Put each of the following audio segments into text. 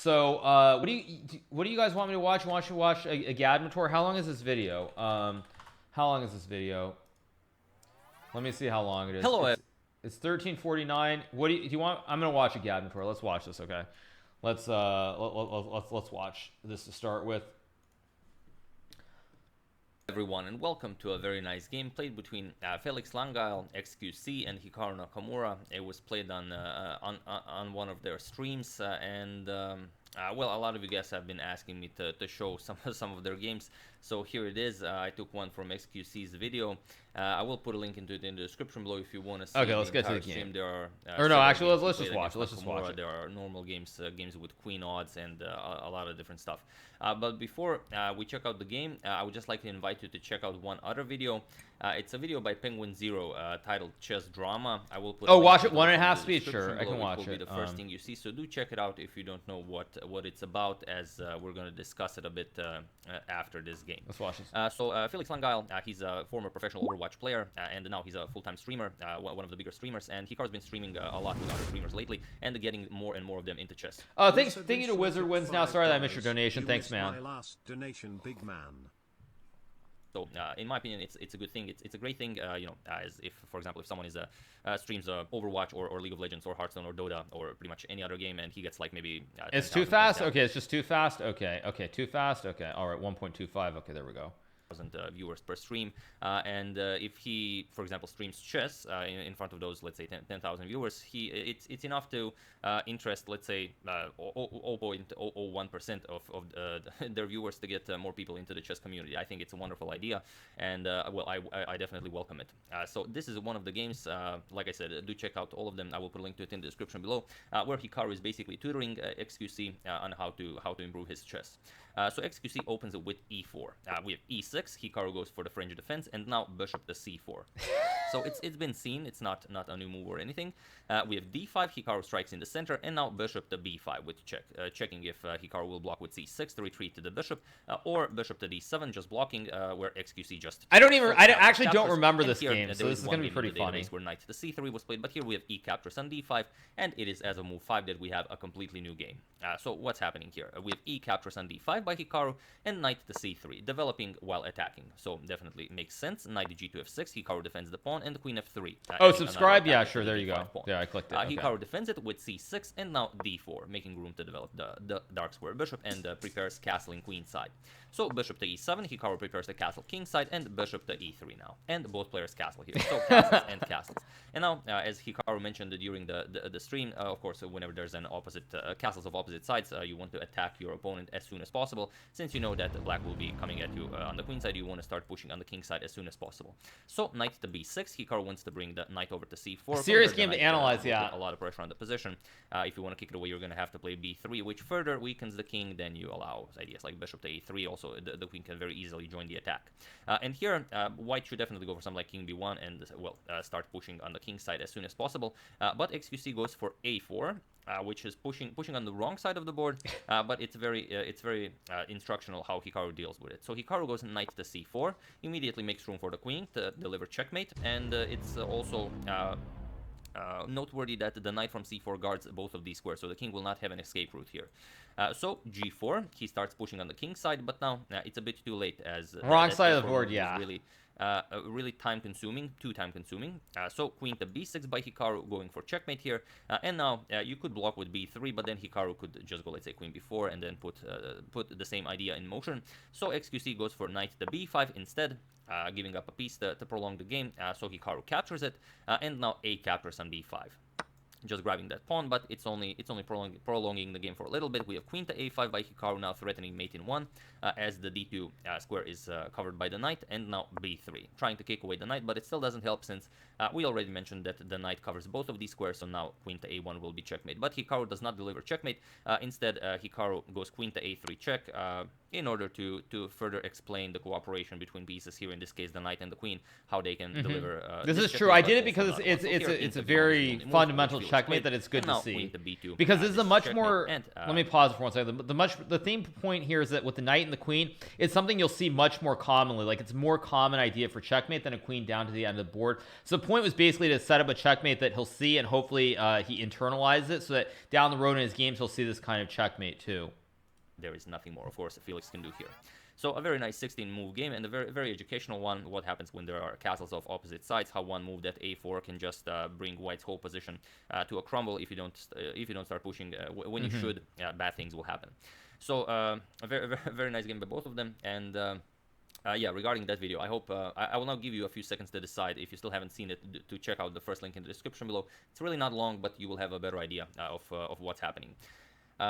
So, what do you guys want me to watch? Want you to watch Agadmator? How long is this video? How long is this video? Let me see how long it is. Hello. It's 13:49. What do you want? I'm gonna watch Agadmator. Let's watch this. Okay. Let's watch this to start with. Everyone, and welcome to a very nice game played between Felix Langeil, XQC, and Hikaru Nakamura. It was played on one of their streams, well, a lot of you guys have been asking me to show some of their games, so here it is. I took one from XQC's video. I will put a link into it in the description below if you want to see. Okay, let's get to the game. Stream. There are or no, actually, let's just watch. Let's just watch it. There are normal games, games with queen odds, and a lot of different stuff. But before we check out the game, I would just like to invite you to check out one other video. It's a video by Penguin Zero titled Chess Drama. I will put. Oh, watch it 1.5 speed. Sure, I can watch it. It will be the first thing you see, so do check it out if you don't know what it's about, as we're going to discuss it a bit after this game. Let's watch this. So Felix Langeil, he's a former professional Overwatch player, and now he's a full-time streamer, one of the bigger streamers, and Hikaru's been streaming a lot with other streamers lately, and getting more and more of them into chess. Oh, thank you to Wizard Wins now. Sorry that I missed your donation. Thanks, man. My last donation, big man. So, in my opinion, it's a good thing. It's a great thing, as if, for example, if someone is streams Overwatch or League of Legends or Hearthstone or Dota or pretty much any other game, and he gets like maybe. It's too fast. Okay, it's just too fast. Okay, too fast. Okay, all right, 1.25. Okay, there we go. Viewers per stream, and if he, for example, streams chess in front of those, let's say 10,000 viewers, it's enough to interest, let's say 0.001% of their viewers to get more people into the chess community. I think it's a wonderful idea, and well, I definitely welcome it. So this is one of the games. Like I said, do check out all of them. I will put a link to it in the description below, where Hikaru is basically tutoring XQC on how to improve his chess. So XQC opens it with e4. We have e6. Hikaru goes for the French defense, and now bishop to c4. So it's been seen. It's not a new move or anything. We have d5. Hikaru strikes in the center, and now bishop to b5 with checking if Hikaru will block with c6 to retreat to the bishop, or bishop to d7 just blocking, where XQC just. I actually don't remember this game, so this is going to be pretty funny. Where knight to c3 was played, but here we have e captures on d5, and it is as of move 5 that we have a completely new game. So what's happening here? We have e captures on d5 by Hikaru, and knight to c3, developing while attacking. So definitely makes sense. Knight to g2 f6, Hikaru defends the pawn, and the queen f3. Oh, subscribe? Yeah, sure, there you go. Pawn. Yeah, I clicked it. Okay. Hikaru defends it with c6, and now d4, making room to develop the dark square bishop, and prepares castling queen side. So bishop to e7, Hikaru prepares the castle king side, and bishop to e3 now. And both players castle here. So castles and castles. And now, as Hikaru mentioned during the stream, of course, whenever there's an opposite castles of opposite sides, you want to attack your opponent as soon as possible. Since you know that black will be coming at you on the queen side, you want to start pushing on the king side as soon as possible. So knight to b6, Hikaru wants to bring the knight over to c4. Serious game to analyze, yeah. A lot of pressure on the position. If you want to kick it away, you're going to have to play b3, which further weakens the king. Then you allow ideas like bishop to a3. Also, the queen can very easily join the attack. And here, white should definitely go for something like king b1 and, well, start pushing on the king side as soon as possible. But XQC goes for a4. Which is pushing on the wrong side of the board, but it's very instructional how Hikaru deals with it. So Hikaru goes knight to c4, immediately makes room for the queen to deliver checkmate, and it's also noteworthy that the knight from c4 guards both of these squares, so the king will not have an escape route here. So g4, he starts pushing on the king side, but now it's a bit too late, as wrong side of the board, yeah. Really too time consuming. So queen to b6 by Hikaru, going for checkmate here, and now you could block with b3, but then Hikaru could just go, let's say, queen b4, and then put the same idea in motion. So XQC goes for knight to b5 instead, giving up a piece to prolong the game. So Hikaru captures it, and now a captures on b5. Just grabbing that pawn, but it's only prolonging the game for a little bit. We have queen to a5 by Hikaru, now threatening mate in 1, as the d2 square is covered by the knight, and now b3, trying to kick away the knight, but it still doesn't help, since we already mentioned that the knight covers both of these squares, so now queen to a1 will be checkmate. But Hikaru does not deliver checkmate. Instead, Hikaru goes queen to a3 check, in order to further explain the cooperation between pieces here, in this case the knight and the queen, how they can deliver. This is true. checkmate, I but did it also because another one. So here, it's a queen to b1 is the very only move, fundamental which feels checkmate great. that it's good And to now see. queen to b2, Because this is a much checkmate, more. and, Let me pause for 1 second. The theme point here is that with the knight and the queen, it's something you'll see much more commonly. Like, it's a more common idea for checkmate than a queen down to the end of the board. So the point was basically to set up a checkmate that he'll see, and hopefully he internalizes it, so that down the road in his games he'll see this kind of checkmate too. There is nothing more, of course, that Felix can do here. So a very nice 16-move game, and a very educational one. What happens when there are castles of opposite sides? How one move at a4 can just bring White's whole position to a crumble if you don't start pushing when you should. Bad things will happen. So a very nice game by both of them. And yeah, regarding that video, I hope I will now give you a few seconds to decide. If you still haven't seen it, to check out the first link in the description below. It's really not long, but you will have a better idea of what's happening.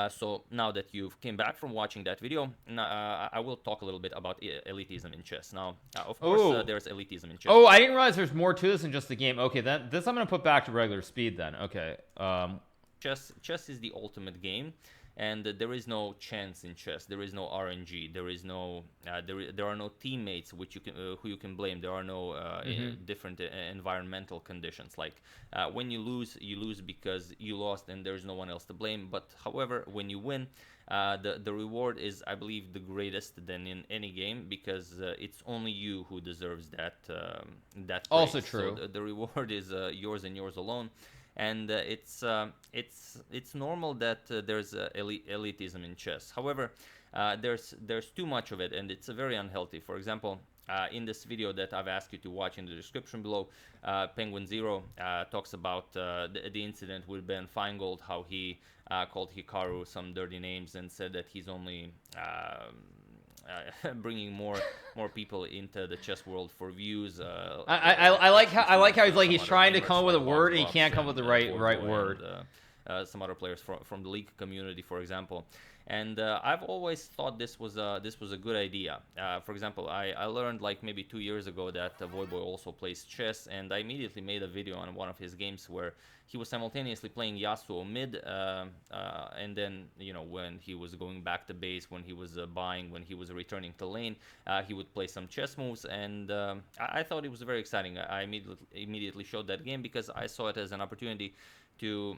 So now that you've came back from watching that video, I will talk a little bit about elitism in chess. Now, of course, there's elitism in chess. Oh, I didn't realize there's more to this than just the game. Okay, then this I'm gonna put back to regular speed then. Okay. Chess is the ultimate game, and there is no chance in chess. There is no RNG. There is no there are no teammates which you can who you can blame. There are no different environmental conditions. Like when you lose because you lost, and there's no one else to blame. But however, when you win, the reward is, I believe, the greatest than in any game, because it's only you who deserves that that praise. Also true. So the reward is yours and yours alone. And it's normal that there's elitism in chess. However, there's too much of it, and it's very unhealthy. For example, in this video that I've asked you to watch in the description below, Penguin Zero talks about the incident with Ben Feingold, how he called Hikaru some dirty names and said that he's only bringing more people into the chess world for views. I like how he's trying to come up with a word and he can't come up with the right word. Some other players from the league community, for example. And I've always thought this was a good idea. For example, I learned like maybe 2 years ago that Voyboy also plays chess, and I immediately made a video on one of his games where he was simultaneously playing Yasuo mid, and then, you know, when he was going back to base, when he was buying, when he was returning to lane, he would play some chess moves, and I thought it was very exciting. I immediately showed that game because I saw it as an opportunity to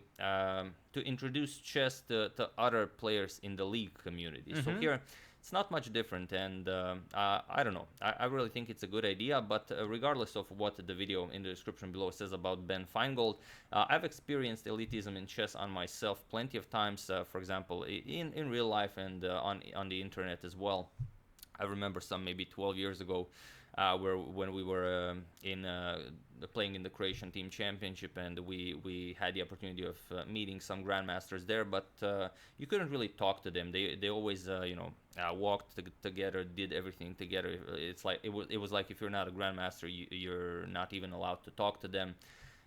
introduce chess to other players in the league community. So here it's not much different, and I don't know, I really think it's a good idea. But regardless of what the video in the description below says about Ben Feingold, I've experienced elitism in chess on myself plenty of times, for example in real life and on the internet as well. I remember some maybe 12 years ago, when we were playing in the Croatian Team Championship, and we had the opportunity of meeting some grandmasters there, but you couldn't really talk to them. They always walked together, did everything together. It's like it was like if you're not a grandmaster, you're not even allowed to talk to them.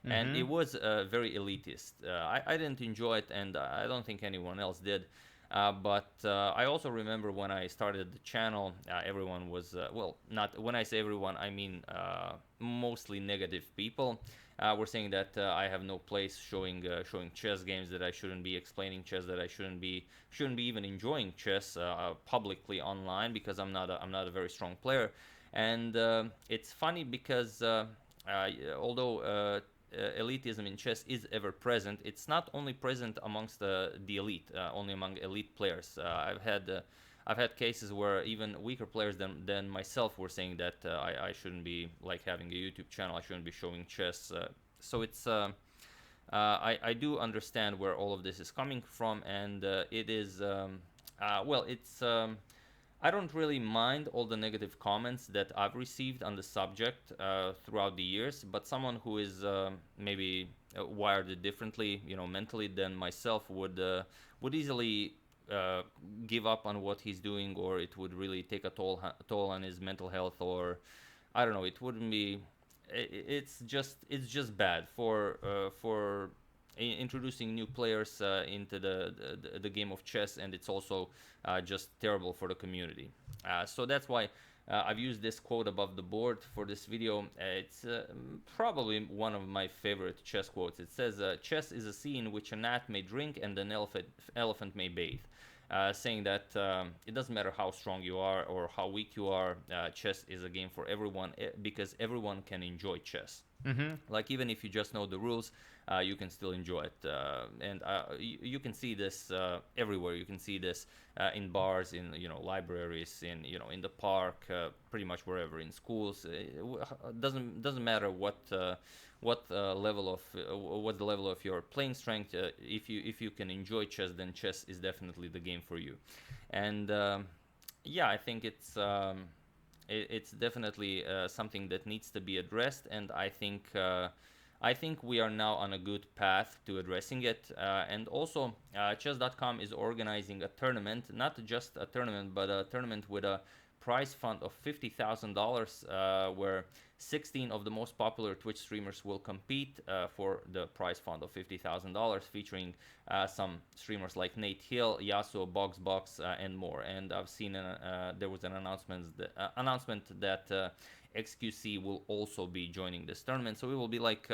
And it was very elitist. I didn't enjoy it, and I don't think anyone else did. But I also remember when I started the channel, everyone was, well, not when I say everyone, I mean mostly negative people were saying that I have no place showing chess games, that I shouldn't be explaining chess, that I shouldn't be even enjoying chess publicly online, because I'm not a very strong player. And it's funny because although elitism in chess is ever present, it's not only present amongst the elite, only among elite players. I've had cases where even weaker players than myself were saying that I shouldn't be like having a YouTube channel, I shouldn't be showing chess. So it's I do understand where all of this is coming from, and it is well, it's I don't really mind all the negative comments that I've received on the subject throughout the years, but someone who is maybe wired differently, you know, mentally than myself would easily give up on what he's doing, or it would really take a toll on his mental health, or I don't know, it wouldn't be. It's just bad for introducing new players into the game of chess, and it's also just terrible for the community. So that's why I've used this quote above the board for this video. It's probably one of my favorite chess quotes. It says, "Chess is a sea in which a gnat may drink and an elephant may bathe." saying that it doesn't matter how strong you are or how weak you are, chess is a game for everyone because everyone can enjoy chess. Like even if you just know the rules, you can still enjoy it, and you can see this everywhere. You can see this in bars, in libraries, in the park, pretty much wherever, in schools. Doesn't matter what's the level of your playing strength. If you can enjoy chess, then chess is definitely the game for you. And yeah, I think it's definitely something that needs to be addressed, and I think we are now on a good path to addressing it. And also, chess.com is organizing a tournament, not just a tournament, but a tournament with a prize fund of $50,000, where 16 of the most popular Twitch streamers will compete for the prize fund of $50,000, featuring some streamers like Nate Hill, Yasuo, Box, and more. And I've seen there was an announcement that XQC will also be joining this tournament. So it will be like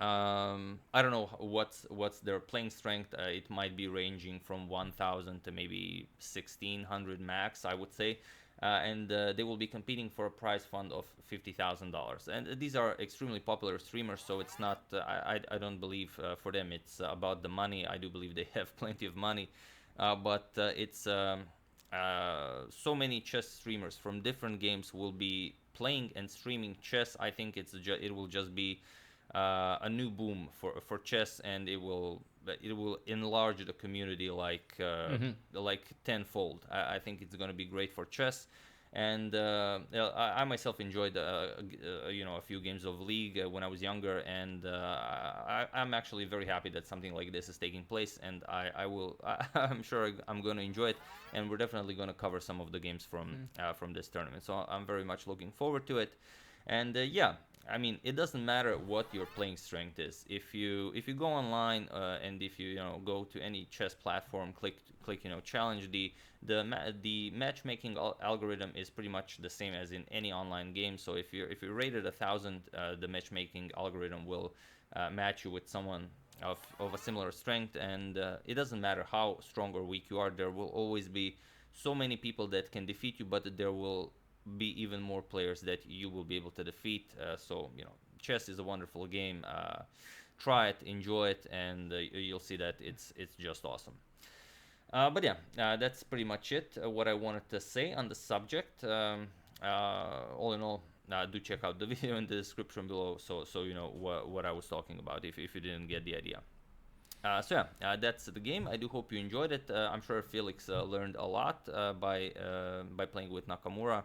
I don't know what's their playing strength. It might be ranging from 1,000 to maybe 1,600 max, I would say. And they will be competing for a prize fund of $50,000. And these are extremely popular streamers, so it's not. I don't believe for them it's about the money. I do believe they have plenty of money, but it's so many chess streamers from different games will be playing and streaming chess. I think it will just be a new boom for chess, and it will enlarge the community like tenfold. I think it's going to be great for chess. And I myself enjoyed a few games of League when I was younger, and I'm actually very happy that something like this is taking place, and I'm sure I'm going to enjoy it, and we're definitely going to cover some of the games from this tournament. So I'm very much looking forward to it. And yeah, I mean, it doesn't matter what your playing strength is. If you go online and if you go to any chess platform, click challenge, the matchmaking algorithm is pretty much the same as in any online game. So if you're rated 1,000, the matchmaking algorithm will match you with someone of a similar strength, and it doesn't matter how strong or weak you are. There will always be so many people that can defeat you, but there will be even more players that you will be able to defeat. So chess is a wonderful game. Try it, enjoy it, and you'll see that it's just awesome. But yeah, that's pretty much it. What I wanted to say on the subject. All in all, do check out the video in the description below, so you know what I was talking about if you didn't get the idea. So yeah, that's the game. I do hope you enjoyed it. I'm sure Felix learned a lot by playing with Nakamura.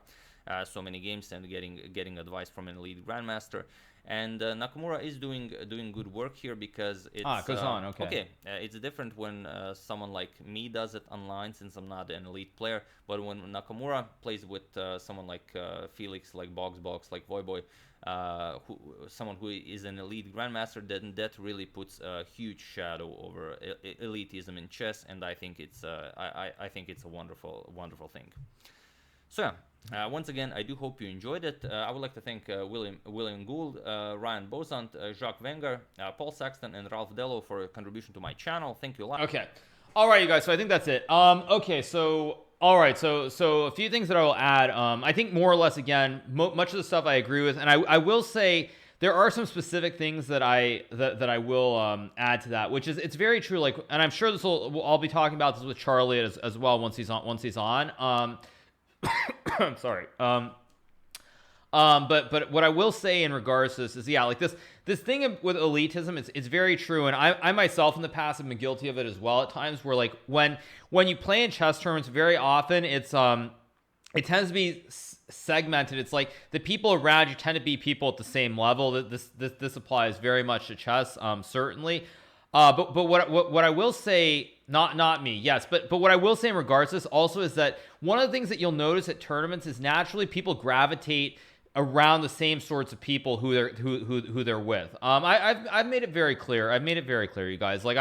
So many games and getting advice from an elite grandmaster. And Nakamura is doing good work here because it's goes on. Okay, it's different when someone like me does it online, since I'm not an elite player. But when Nakamura plays with someone like Felix, like Box, like Voyboy, someone who is an elite grandmaster, then that really puts a huge shadow over elitism in chess, and I think it's I think it's a wonderful thing. So yeah, once again, I do hope you enjoyed it. I would like to thank William Gould, Ryan Bozant, Jacques Wenger, Paul Saxton, and Ralph Dello for your contribution to my channel. Thank you a lot. Okay. All right, you guys. So I think that's it. Okay. So all right. So a few things that I will add. I think more or less, again, much of the stuff I agree with, and I will say there are some specific things that I will add to that, which is it's very true. Like, and I'm sure I'll be talking about this with Charlie as well once he's on. I'm sorry. But what I will say in regards to this is, yeah, like this thing with elitism, it's very true, and I myself in the past have been guilty of it as well at times. Where like when you play in chess tournaments, very often it tends to be segmented. It's like the people around you tend to be people at the same level. This applies very much to chess, certainly. But what I will say, not me, yes, but what I will say in regards to this also is that one of the things that you'll notice at tournaments is naturally people gravitate around the same sorts of people who they're with. I've made it very clear. You guys. Like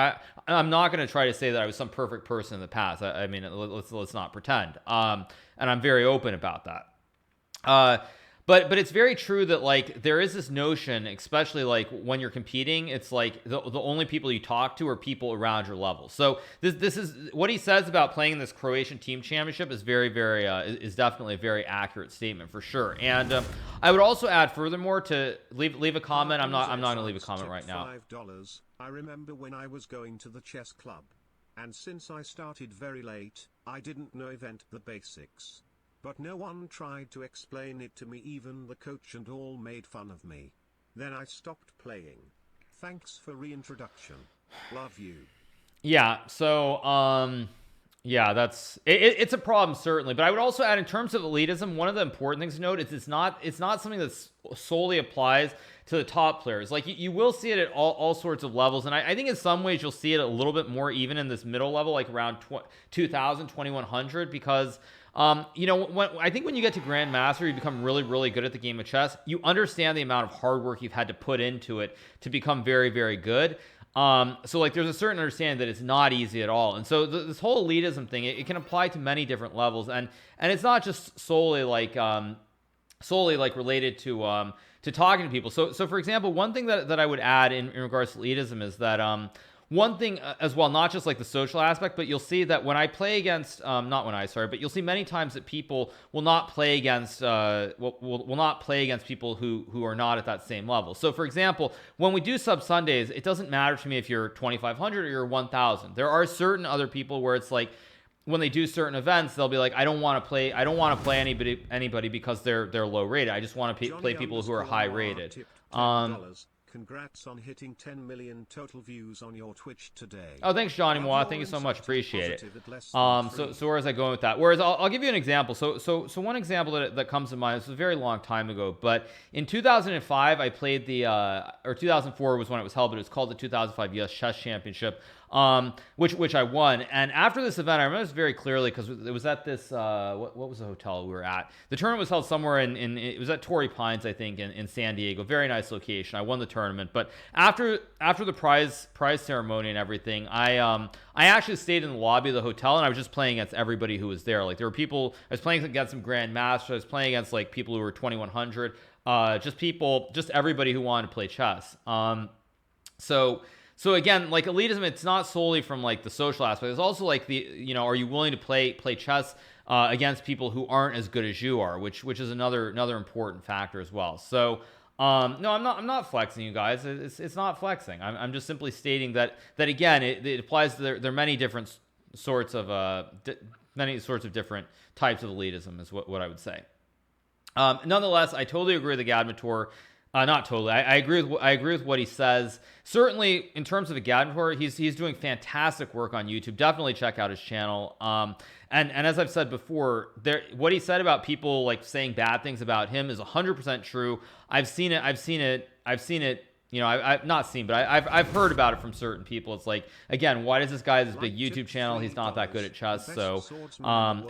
I'm not going to try to say that I was some perfect person in the past. I mean, let's not pretend. And I'm very open about that. But it's very true that like there is this notion, especially like when you're competing, it's like the only people you talk to are people around your level. So this is what he says about playing in this Croatian team championship is very is definitely a very accurate statement for sure. And I would also add furthermore to leave a comment. I'm not going to leave a comment right now. $5. I remember when I was going to the chess club, and since I started very late, I didn't know the basics. But no one tried to explain it to me, even the coach and all made fun of me. Then I stopped playing. Thanks for reintroduction. Love you. Yeah, so yeah, that's it's a problem certainly, but I would also add in terms of elitism, one of the important things to note is it's not something that solely applies to the top players. Like you will see it at all sorts of levels, and I think in some ways you'll see it a little bit more even in this middle level, like around 2000, 2100, because you know, I think when you get to Grandmaster, you become really good at the game of chess. You understand the amount of hard work you've had to put into it to become very good. So like there's a certain understanding that it's not easy at all. And so this whole elitism thing, it can apply to many different levels. And it's not just solely like related to talking to people. So for example, one thing that I would add in regards to elitism is that, one thing as well, not just like the social aspect, but you'll see that when I play against, but you'll see many times that people will not play against, will not play against people who are not at that same level. So for example, when we do sub Sundays, it doesn't matter to me if you're 2,500 or you're 1,000. There are certain other people where it's like, when they do certain events, they'll be like, I don't want to play anybody because they're low rated. I just want to play people who are high rated. Congrats on hitting 10 million total views on your Twitch today. Oh, thanks, Johnny Moa. Thank you so much. Appreciate it. So where is I going with that? Whereas I'll give you an example. So one example that comes to mind. This was a very long time ago, but in 2005 I played or 2004 was when it was held, but it was called the 2005 US Chess Championship. Which I won. And after this event, I remember this very clearly because it was at this, what was the hotel we were at? The tournament was held somewhere it was at Torrey Pines, I think, in San Diego. Very nice location. I won the tournament. But after the prize ceremony and everything, I actually stayed in the lobby of the hotel and I was just playing against everybody who was there. Like there were people, I was playing against some grandmasters. I was playing against like people who were 2,100, just everybody who wanted to play chess. So again, like elitism, it's not solely from like the social aspect. It's also like are you willing to play chess against people who aren't as good as you are, which is another important factor as well. So no, I'm not flexing, you guys. It's not flexing. I'm just simply stating that again, it applies to there are many different sorts of different types of elitism is what I would say. Nonetheless, I totally agree with the Agadmator. Not totally. I agree with what he says. Certainly, in terms of Agadmator, he's doing fantastic work on YouTube. Definitely check out his channel. And as I've said before, what he said about people like saying bad things about him is 100% true. I've seen it. You know, I've not seen, but I've heard about it from certain people. It's like, again, why does this guy have this big YouTube channel? He's not that good at chess. So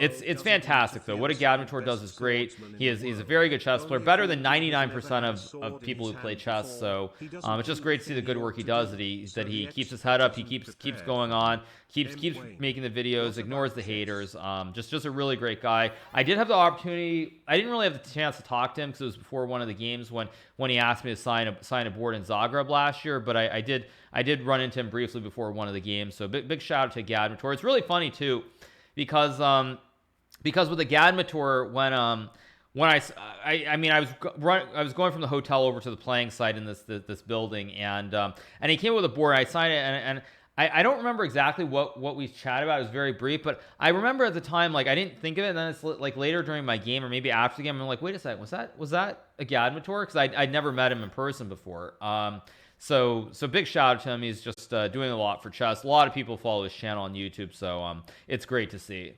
it's fantastic though. What Agadmator does is great. He's a very good chess player, better than 99% of people who play chess. So it's just great to see the good work he does. That he keeps his head up. He keeps going on. Keeps making the videos, ignores the haters. Just a really great guy. I did have the opportunity. I didn't really have the chance to talk to him because it was before one of the games when he asked me to sign a board in Zagreb last year. But I did run into him briefly before one of the games. So big shout out to Agadmator. It's really funny too, because with Agadmator when I was going from the hotel over to the playing site in this building, and he came with a board. I signed it, and I don't remember exactly what we chatted about. It was very brief, but I remember at the time, like, I didn't think of it, and then it's like later during my game or maybe after the game, I'm like, wait a second, was that Agadmator? Because I'd never met him in person before. So big shout out to him. He's just doing a lot for chess. A lot of people follow his channel on YouTube, so it's great to see.